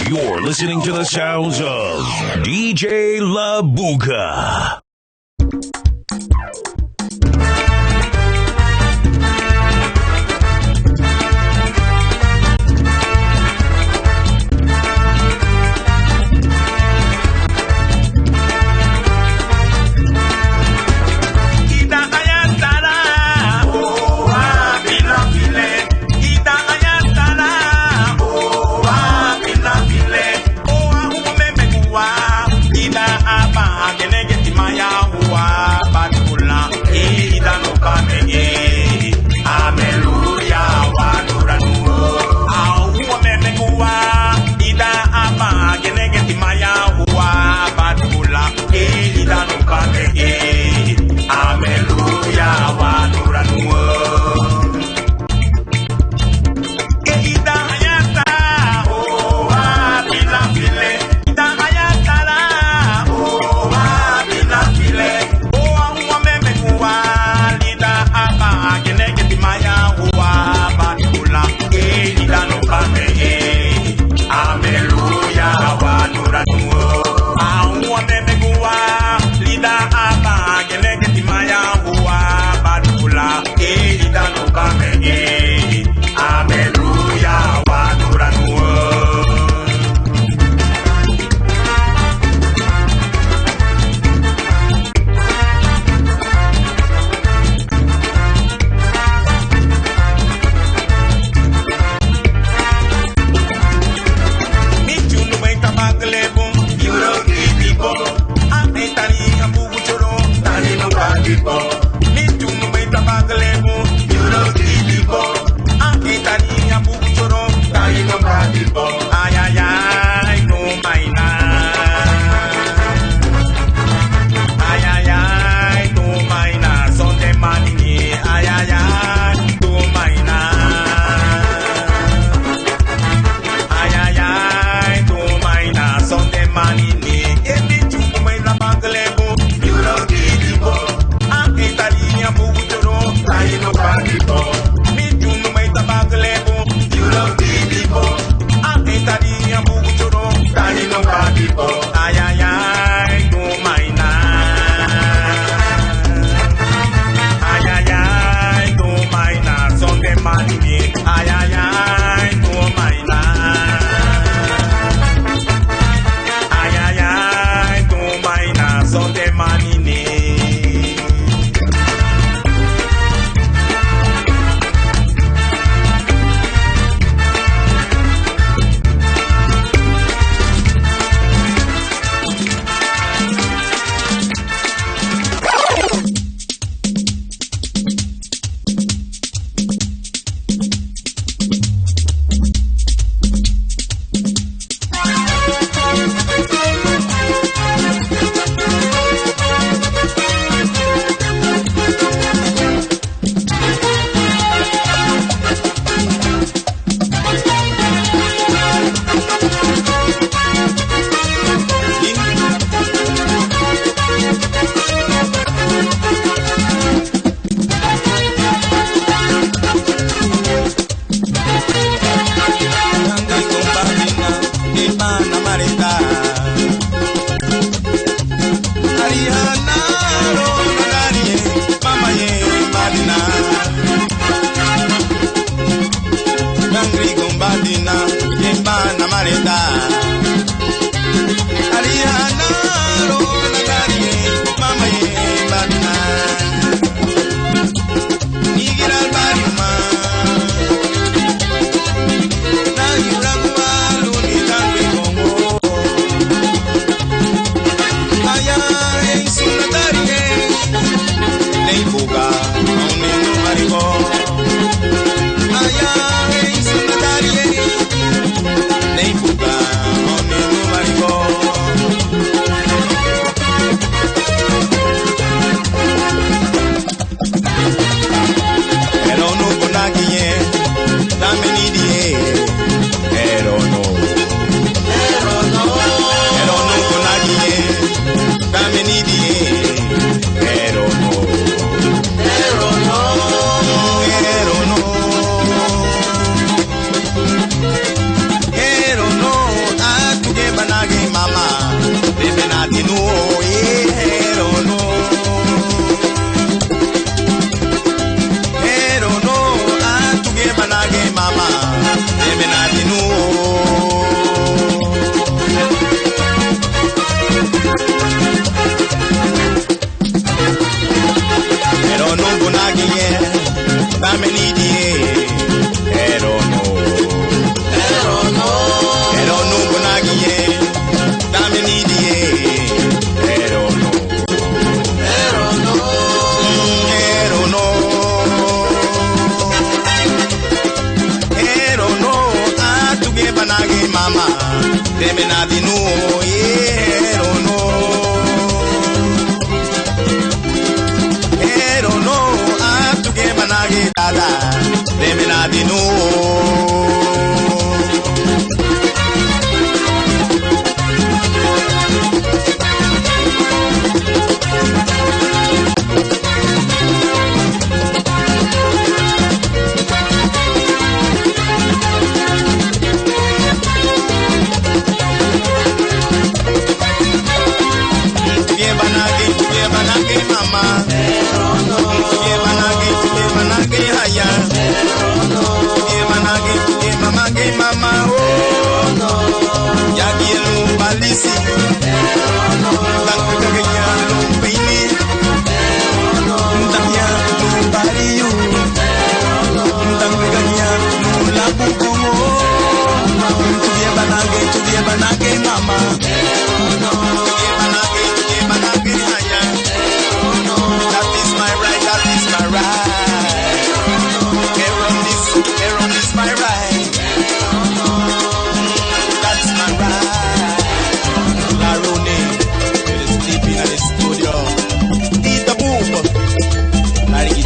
You're listening to the sounds of DJ La Buga. Fuga them in the know, yeah, don't know. Hey, don't know, I'm to get my nugget, them in the know.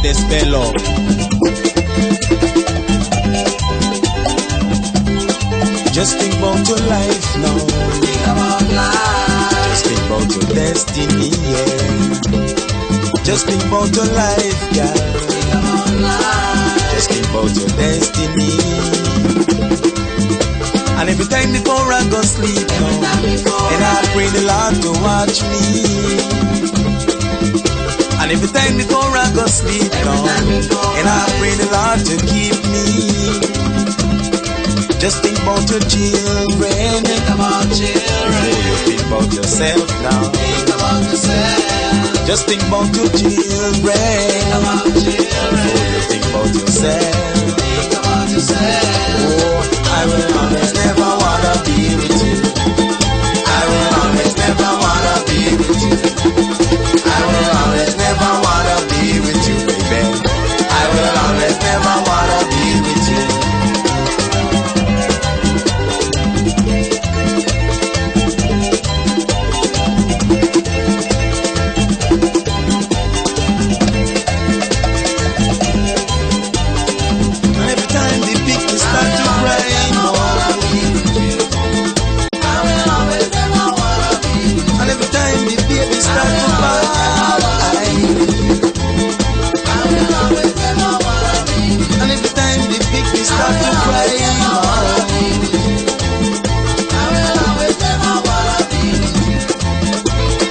Despelo. Just think about your life now. Think about life. Just think about your destiny, yeah. Just think about your life, girl. Think about life. Just think about your destiny. And every time before I go sleep now, and I pray the Lord to watch me. And every time before I go sleep now, and I pray the Lord to keep me. Just think about your children. Think about children. Before you think about yourself now. Think about yourself. Just think about your children. Think about children. Before you think about yourself. Think about yourself. Oh, I will always never wanna be with you. I will always never wanna be with you. I will always never wanna be with you, baby. I will always never wanna be with you. And every time the pictures start to rain, I will always never wanna be with you. And every time the baby start to cry, and every time the baby start to cry, I will always never wanna be with you.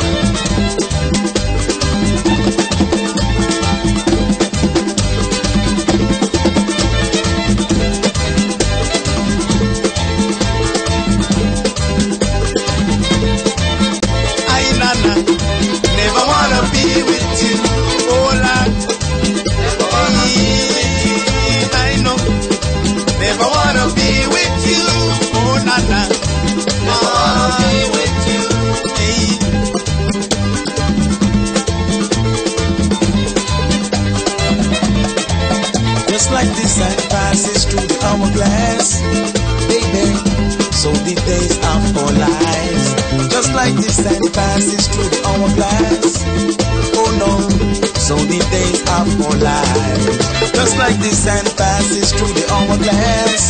I nana, never wanna be with you. Oh Lord, never wanna be with you. I know, never wanna be with you. Oh nana, never wanna be with you. Hey. Just like the sun passes through the hourglass, baby, so the days of our lives. Just like the sun passes through the hourglass, oh no, so the days of our lives. Just like the sun passes through the hourglass,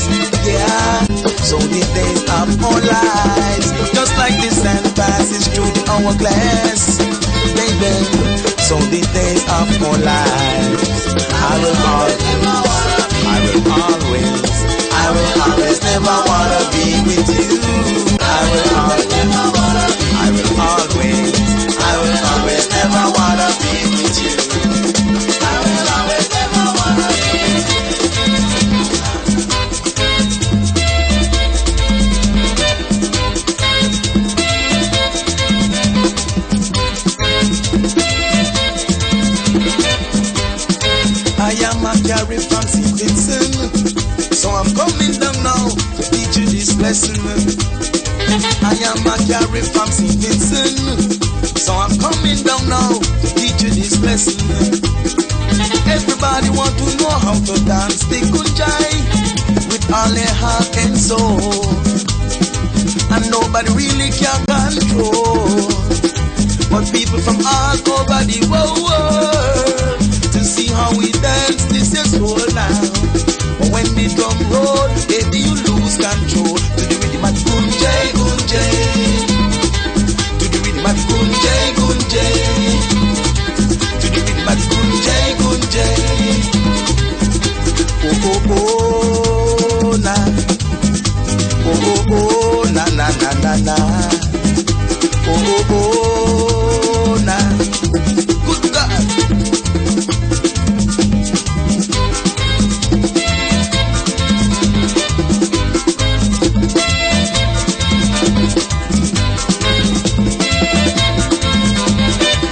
yeah, so the days of our lives. Just like the sun passes through the hourglass, baby, so the days of our lives. I will always never wanna be with you. I will always never be with you. I will always never wanna be with you. I am a carry from St. Vincent, so I'm coming down now to teach you this lesson. I am a carry from St. Vincent, so I'm coming down now to teach you this lesson. Everybody want to know how to dance the Gunjei with all their heart and soul, and nobody nobody really can control. But people from all over the world to see how we dance, this is whole now. But when the drum roll, baby, you lose control. To the rhythm of Gunjei, Gunjei. To the rhythm of Gunjei, Gunjei. To the rhythm of Gunjei, Gunjei. Oh, oh, oh, na. Oh, oh, oh, na, na, na, na, na. Oh, oh, oh, na. Good God.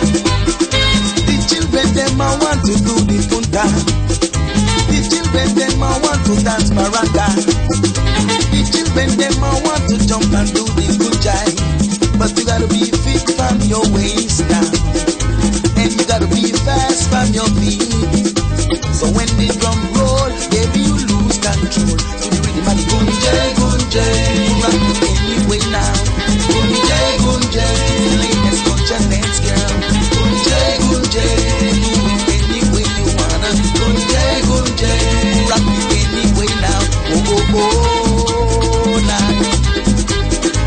The children, them I want to do the punta. The children, them I want to dance paranda. The children, them I want to jump and do the Gunjei. But you gotta be fit from your waist down, and you gotta be fast from your feet. So when the drum roll, baby, you lose control. To the rhythm of the Gunjei, Gunjei. Rock it anyway now. Gunjei, Gunjei. Latest culture dance girl. Gunjei, Gunjei. Do it any way you wanna. Gunjei, Gunjei. Rock it anyway now. Oh, oh, oh, nah.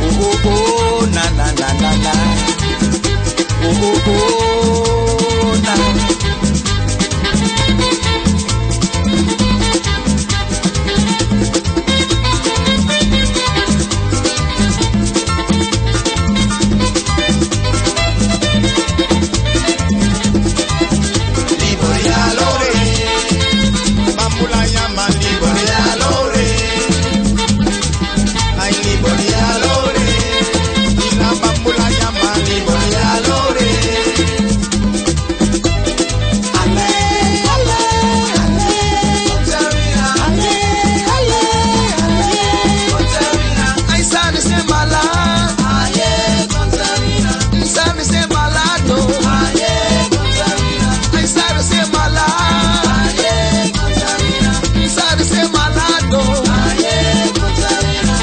Oh, oh, oh, na, na, na, na, na. Oh, oh, oh, na. Liborialore, bambula llama liborialore. Ay, liborialore, y la bambula llama liborialore. Ale, ale, ale, Cotarina, ale, ale, ale, Cotarina. Ay, sabe ser malado. Aye, Cotarina, Sabe ser malado. aye, Cotarina, Ay, sabe ser malado. aye, Cotarina, Sabe ser malado. aye, Cotarina.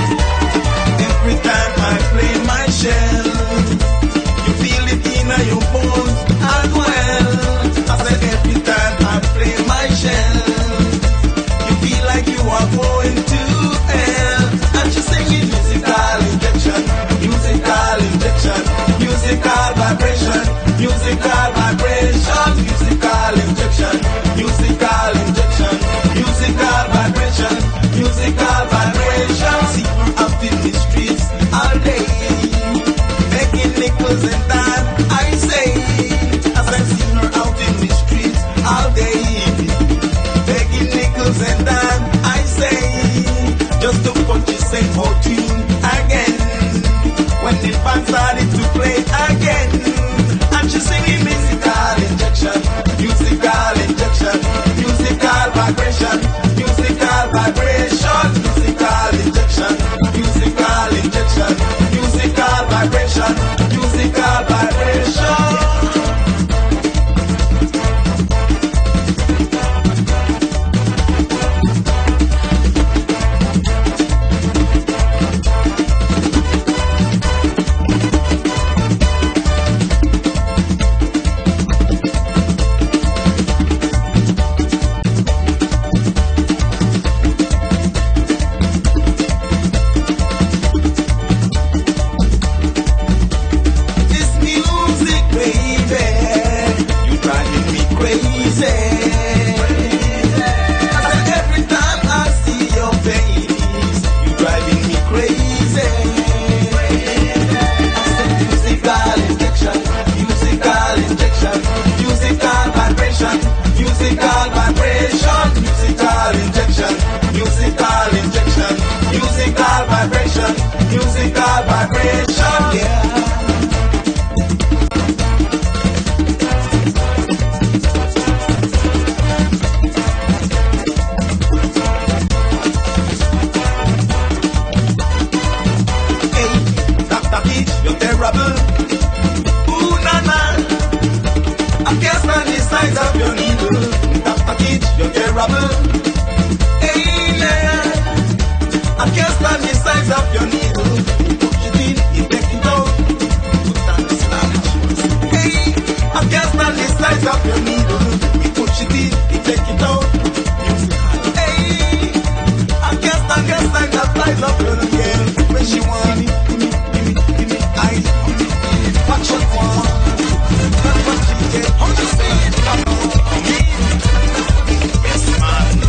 Every time I play my shell, you feel it in your bones and well. I said every time I play my shell, you feel like you are going to hell. And she's singing musical injection, musical injection, musical vibration, musical vibration, musical injection, musical injection, musical vibration, musical vibration. See her out in the streets all day, making nickels and dime. I say, as I see her out in the streets all day, making nickels and dime. I say, just to purchase a fortune again. When the band started to play again, and she's singing musical injection, musical injection, musical vibration, musical vibration, musical injection, musical injection, musical vibration, musical vibration. package, you're terrible. Ooh, na-na. I can't stand the size of your needle. That package, you're terrible. Hey, yeah. I can't stand the size of your needle. You push it in, you take it out. Put down the slab. Hey, I can't stand the size of your needle. You push it in, you take it out. Hey, I can't stand the size of your girl. When she want it, give me, eyes. Watch what you want. That's what she get. How you say it? Yes, man.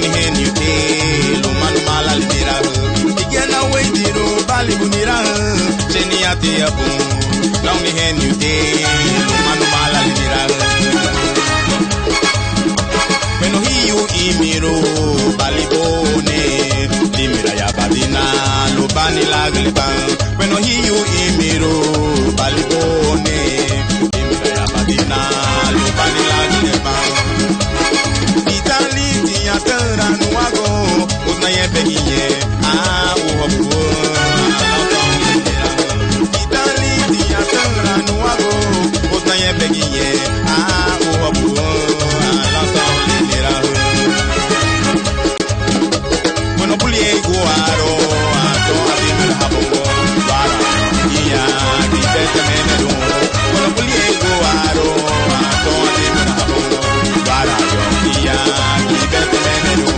ni hen you te lo manu mala libera igena weidiro bali bunira cheni ate abu now ni hen you te lo manu mala libera when he you imiro bali bone limira ya badina lo bani lagle ban when he you imiro bali bone limira ya badina lo bani lagle ban Tara no ago, una ye begiye, Mohubob Itali dia tara no ago, una ye begiye, Mohubob la tolera. Bueno pulie guaro, ato abimel habongo, bara, ia di bete menero. Bueno pulie guaro, ato abimel habongo, bara, ia di bete menero.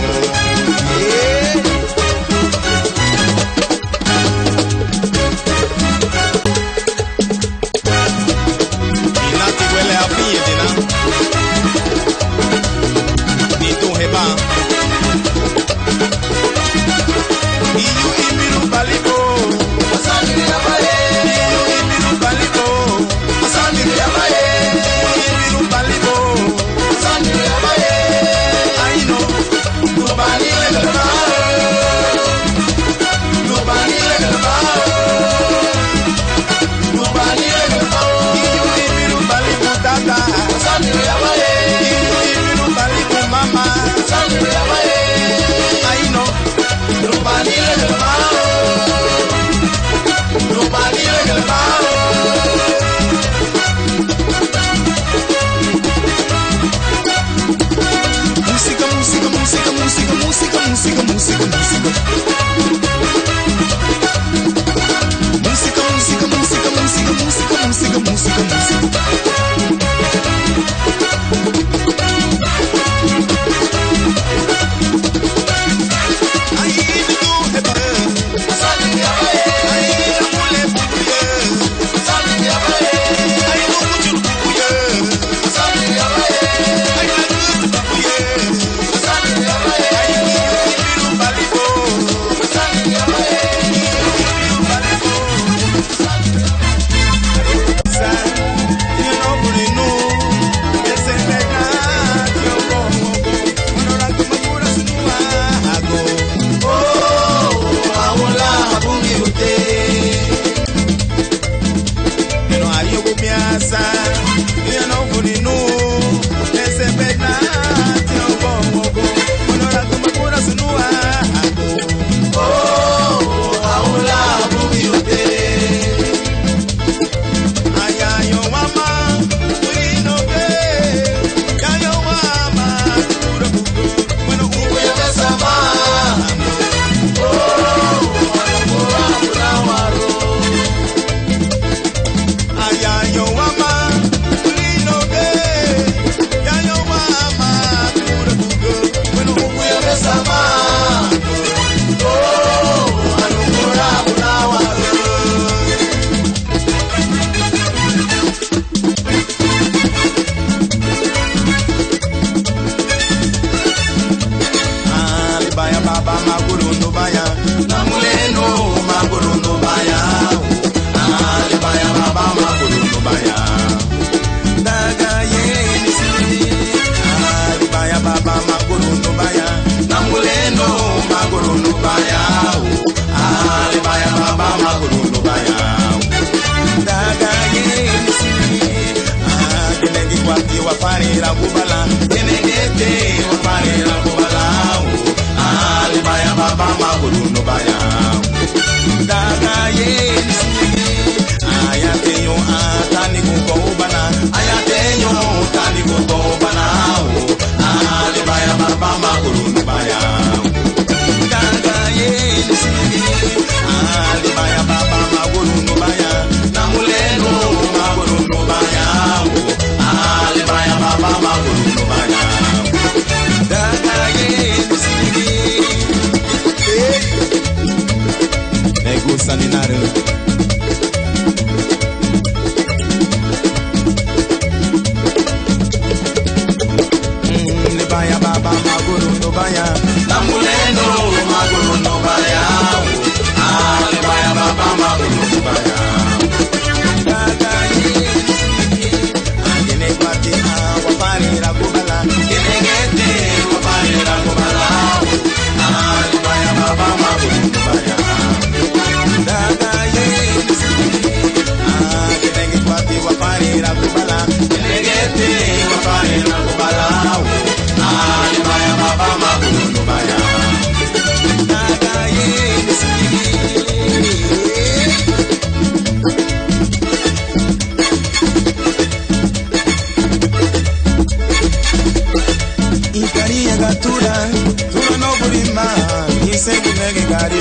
Yo, mama.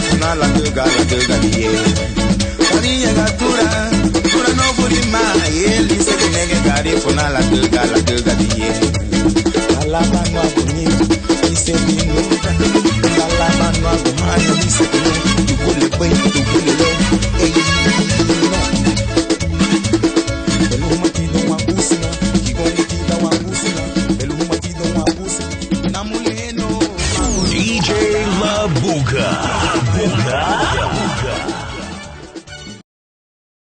funa la tuga die. Maria gatura, tura no fulima, ele se que nega gari funa la tuga die. La mano a bonito, e se minuta. La mano a bonito, e se que tu pule bem, tu pule lo. Ei, pelo matido uma busina, que gomitida uma busina, pelo matido uma busina, na mulher no. DJ La Buga.